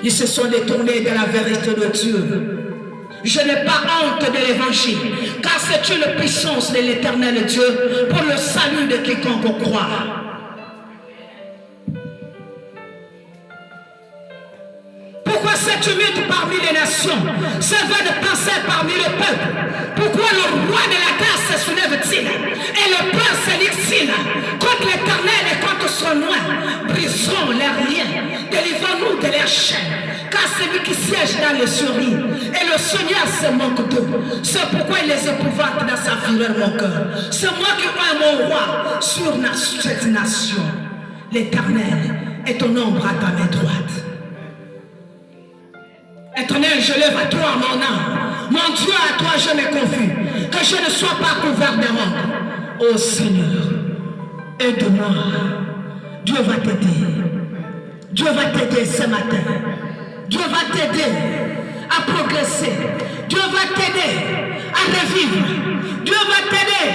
Ils se sont détournés de la vérité de Dieu. Je n'ai pas honte de l'évangile, car c'est une puissance de l'éternel Dieu pour le salut de quiconque croit. Pourquoi cette lutte parmi les nations, ce va de penser parmi le peuple? Pourquoi le roi de la terre se soulève-t-il et le prince s'élixit contre l'éternel et contre son nom? Brisons leurs liens, délivrons-nous de leurs chaînes, car celui qui siège dans les souris et le Seigneur se moque d'eux. C'est pourquoi il les épouvante dans sa fureur, mon cœur. C'est moi qui roi mon roi sur cette nation. L'éternel est ton ombre à ta main droite. Éternel, je lève à toi mon âme. Mon Dieu, à toi je me confie. Que je ne sois pas couvert de honte. Ô Seigneur, aide-moi. Dieu va t'aider. Dieu va t'aider ce matin. Dieu va t'aider à progresser. Dieu va t'aider à revivre. Dieu va t'aider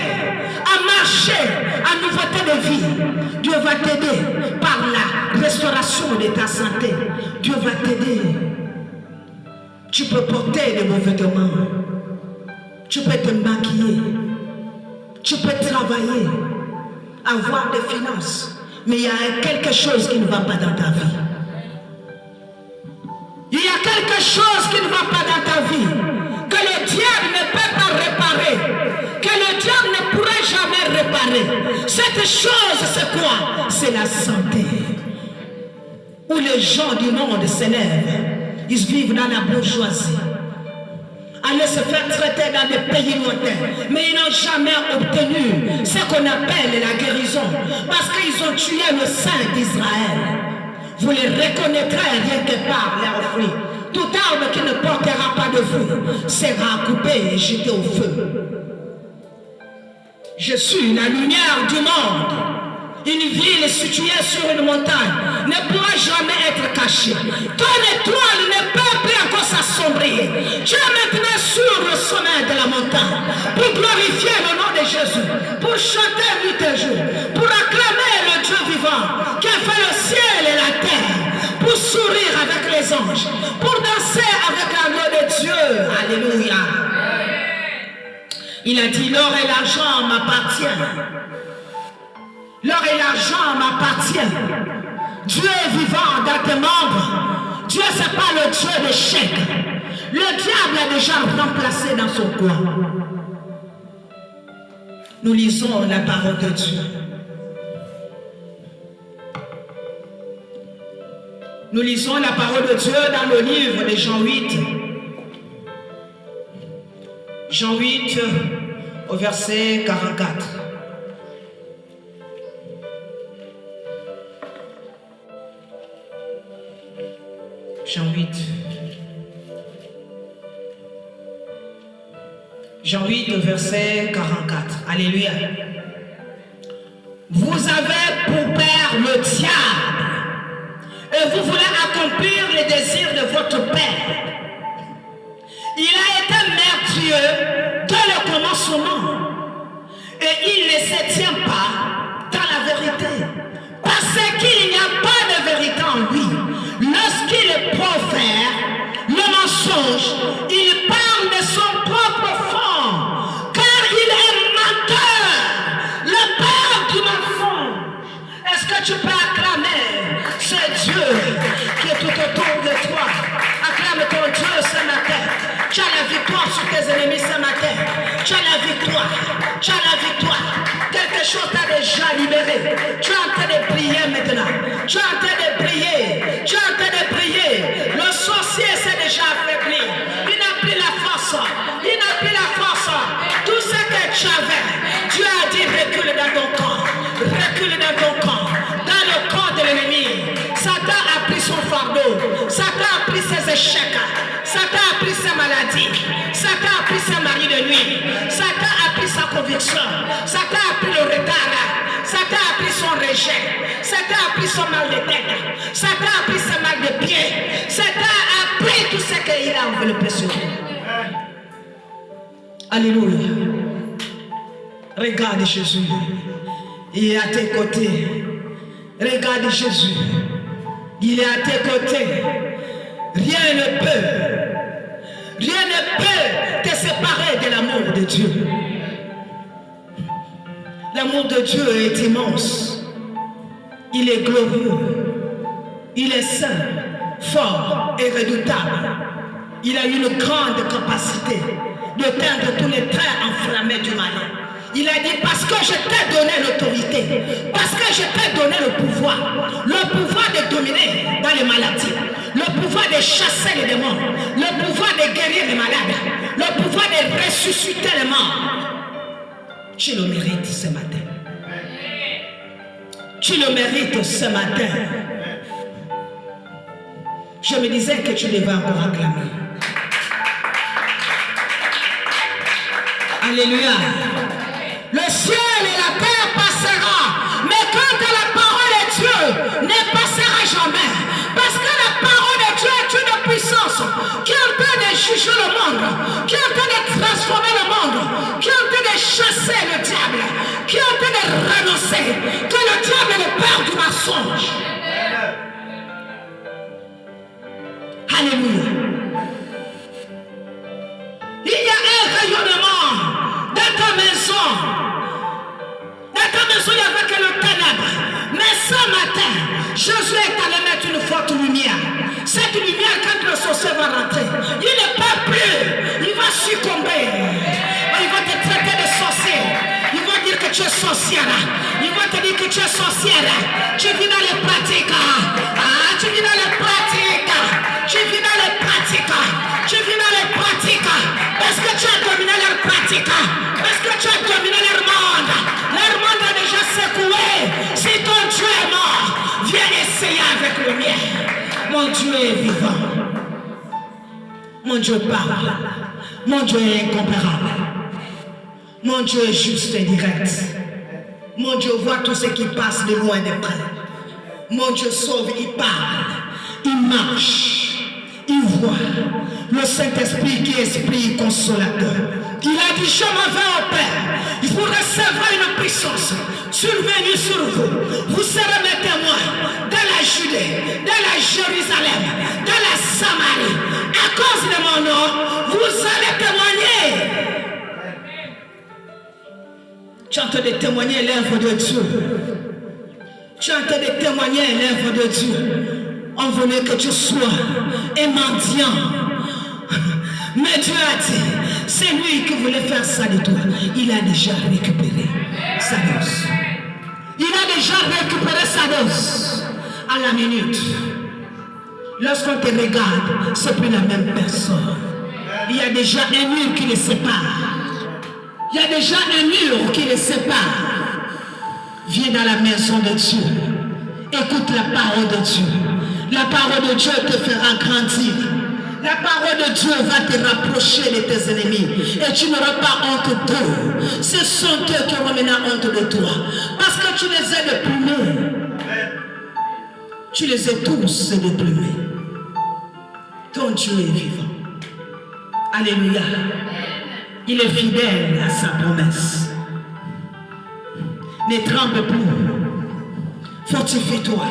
à marcher en nouveauté de vie. Dieu va t'aider par la restauration de ta santé. Dieu va t'aider. Tu peux porter de beaux vêtements. Tu peux te maquiller. Tu peux travailler. Avoir des finances. Mais il y a quelque chose qui ne va pas dans ta vie. Il y a quelque chose qui ne va pas dans ta vie. Que le diable ne peut pas réparer. Que le diable ne pourrait jamais réparer. Cette chose, c'est quoi? C'est la santé. Où les gens du monde s'élèvent. Ils vivent dans la bourgeoisie. Aller se faire traiter dans des pays lointains. Mais ils n'ont jamais obtenu ce qu'on appelle la guérison. Parce qu'ils ont tué le Saint d'Israël. Vous les reconnaîtrez rien que par leurs fruits. Toute arbre qui ne portera pas de fruits sera coupée et jetée au feu. Je suis la lumière du monde. Une ville située sur une montagne ne pourra jamais être cachée. Ton étoile ne peut plus encore s'assombrir. Tu es maintenant sur le sommet de la montagne pour glorifier le nom de Jésus, pour chanter nuit et jour, pour acclamer le Dieu vivant qui a fait le ciel et la terre, pour sourire avec les anges, pour danser avec l'agneau de Dieu. Alléluia. Il a dit, l'or et l'argent m'appartiennent. L'or et l'argent m'appartiennent. Dieu est vivant dans tes membres. Dieu, ce n'est pas le Dieu de chèque. Le diable est déjà remplacé dans son coin. Nous lisons la parole de Dieu. Nous lisons la parole de Dieu dans le livre de Jean 8. Jean 8, au verset 44. Jean 8. Jean 8, verset 44. Alléluia. Vous avez pour père le diable et vous voulez accomplir les désirs de votre père. Il a été meurtrieux dès le commencement et il ne se tient pas dans la vérité parce qu'il n'y a pas de vérité en lui. Lorsqu'il profère le mensonge, il parle de son propre fond, car il est menteur, le père du mensonge. Est-ce que tu peux acclamer ce Dieu qui est tout autour de toi? Acclame ton Dieu ce matin. Tu as la victoire sur tes ennemis ce matin. Tu as la victoire. Tu as la victoire. Quelque chose t'a déjà libéré. Tu es en train de prier maintenant. Tu es en train de prier. Tu es en train de prier. Le sorcier s'est déjà affaibli. Il n'a plus la force. Il n'a plus la force. Tout ce que tu avais, Dieu a dit recule dans ton camp. Recule dans ton camp. Dans le camp de l'ennemi. Satan a pris son fardeau. Satan a pris ses échecs. Satan a pris sa maladie. Satan a pris sa mari de nuit. Satan a pris sa conviction. Satan a pris le retard. Satan a pris son rejet. Satan a pris son mal de tête. Satan a pris sa mal de pied. Satan a pris tout ce qu'il a enveloppé sur lui. Alléluia. Regarde Jésus. Il est à tes côtés. Regarde Jésus. Il est à tes côtés. ne peut te séparer de l'amour de Dieu. L'amour de Dieu est immense. Il est glorieux. Il est saint, fort et redoutable. Il a une grande capacité d'éteindre tous les traits enflammés du mal. Il a dit, parce que je t'ai donné l'autorité, parce que je t'ai donné le pouvoir de dominer dans les maladies, le pouvoir de chasser les démons, le pouvoir de guérir les malades, le pouvoir de ressusciter les morts. Tu le mérites ce matin. Tu le mérites ce matin. Je me disais que tu devais encore acclamer. Alléluia. Le ciel et la terre passera, mais quant à la parole de Dieu, ne passera jamais. Parce que la parole de Dieu est une puissance qui est en train de juger le monde, qui est en train de transformer le monde, qui est en train de chasser le diable, qui est en train de renoncer, que le diable est le père du mensonge. Alléluia. Il y a un rayonnement dans ta maison. Dans ta maison, il n'y avait que le ténèbre. Mais ce matin, Jésus est allé mettre une forte lumière. Cette lumière, quand le sorcier va rentrer, il n'est pas plus. Il va succomber. Il va te traiter de sorcier. Il va dire que tu es sorcière. Il va te dire que tu es sorcière. Tu vis dans les pratiques. Tu vis dans les pratiques. Tu vis dans les pratiques. Tu vis dans les pratiques. Parce que tu as dominé leurs pratiques. Parce que tu as dominé leur monde. Leur monde a déjà secoué. Si ton Dieu est mort, viens essayer avec le mien. Mon Dieu est vivant. Mon Dieu parle. Mon Dieu est incomparable. Mon Dieu est juste et direct. Mon Dieu voit tout ce qui passe de loin de près. Mon Dieu sauve, il parle. Il marche. Il voit. Le Saint-Esprit qui est esprit consolateur. Il a dit, je m'en vais au Père. Il vous recevra une puissance survenue sur vous. Vous serez mes témoins dans la Judée, dans la Jérusalem, dans la Samarie. À cause de mon nom, vous allez témoigner. Tu es en train de témoigner l'œuvre de Dieu. Tu es en train de témoigner l'œuvre de Dieu. On voulait que tu sois un mendiant. Mais Dieu a dit, c'est lui qui voulait faire ça de toi. Il a déjà récupéré sa dose. Il a déjà récupéré sa dose à la minute. Lorsqu'on te regarde, c'est plus la même personne. Il y a déjà un mur qui les sépare. Il y a déjà un mur qui les sépare. Viens dans la maison de Dieu. Écoute la parole de Dieu. La parole de Dieu te fera grandir. La parole de Dieu va te rapprocher de tes ennemis. Et tu n'auras pas honte d'eux. Ce sont eux qui auront maintenant honte de toi. Parce que tu les as déplumés. Tu les as tous déplumés. Ton Dieu est vivant. Alléluia. Il est fidèle à sa promesse. Ne tremble plus. Fortifie-toi.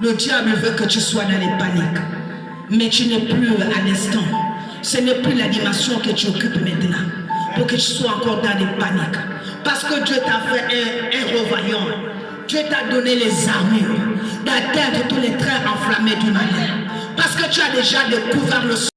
Le diable veut que tu sois dans les paniques. Mais tu n'es plus à l'instant. Ce n'est plus la dimension que tu occupes maintenant. Pour que tu sois encore dans les paniques. Parce que Dieu t'a fait un héros vaillant. Dieu t'a donné les armures d'atteindre tous les traits enflammés du malheur. Parce que tu as déjà découvert le